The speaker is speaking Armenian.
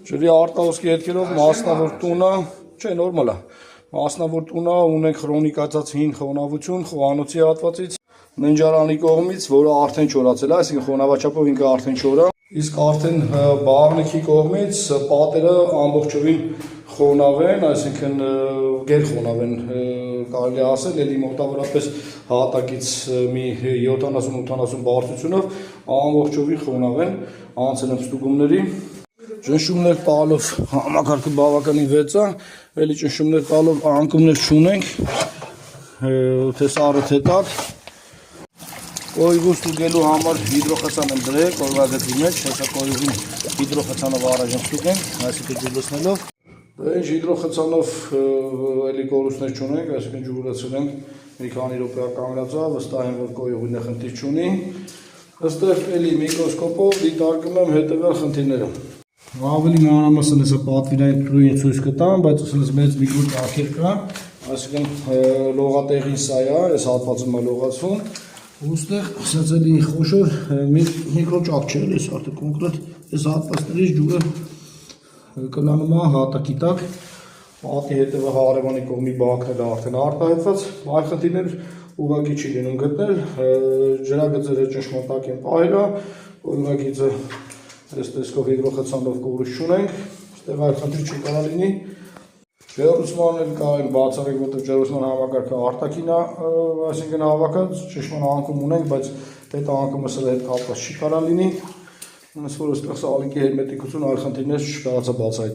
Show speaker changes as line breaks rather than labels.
Ջրի արտահոսքի հետքերով մասնավոր տունը, չէ, նորմալ է։ Մասնավոր տունը ունենք քրոնիկացած հին խոնավություն խոհանոցի հատվածից, ննջարանի կողմից, որը արդեն չորացել է, այսինքն խոնավաչափով ինքը արդեն չոր է, իսկ արդեն բաղնիքի կողմից պատերը ամբողջովին խոնավ են, այսինքն գերխոնավ են, կարելի է ասել, էլի մոտավորապես հատակից մի 70-80 բարձրությունով ամբողջովին խոնավ են, անցել են ստուգումների։ Ճնշումներ տալով համակարգը բավականին վեծ է, էլի ճնշումներ տալով անկումներ չունենք, թե սառը թե տաք։ Կոյուղուն ստուգելու համար հիդրոխցան եմ դրել կոյուղագծի մեջ, հեսա կոյուղին հիդրոխցանով առաջ ստուգենք, այսինքն ջուր լցնելով։ Դա ինչ հիդրոխցանով էլի կորուստներ չունենք, այսինքն ջուրը լցնենք մի քանի րոպե կանգնած է, վստահ եմ, որ կոյուղին խնդիր չունի։ Այստեղ էլի միկրոսկոպով դիտարկում եմ հետևյալ խնդիրները։ Ավելի մանրամասն հեսա պատվիրային թրուին ցույց կտամ, բայց ասես մեծ միկրոճաքեր կա, այսինքն լողատեղին սա է, այս հատվածում է լողացվում, ու ստեղ ասած էլի խոշոր միկրոճաք չէ, այս արդեն կոնկրետ այս հատվածներից ջուրը կլանում է հատակի տակ, պատի հետևը հարևանի կողմի բակն էլ արդեն արտահայտված, այլ խնդիրներ ուղղակի չի լինում գտնել, ջրագծերը ճնշման են պահել, կոյուղագիծը այս տեսքով հիդրոխցանով կորուստ չունենք, ստեղ այլ խնդիր չի կարա լինի։ Ջերուցմանն էլ կարող ենք բացառենք, որտեղ ջերուցման համակարգը արտաքին է, այսինքն հավաքած, ճնշման անկում ունենք, բայց այդ անկումը սրա հետ կապված չի կարա լինի։ Ոնց որ այստեղ սալիկի հերմետիկություն այլ խնդիրներ չկարողացա բացահայտել։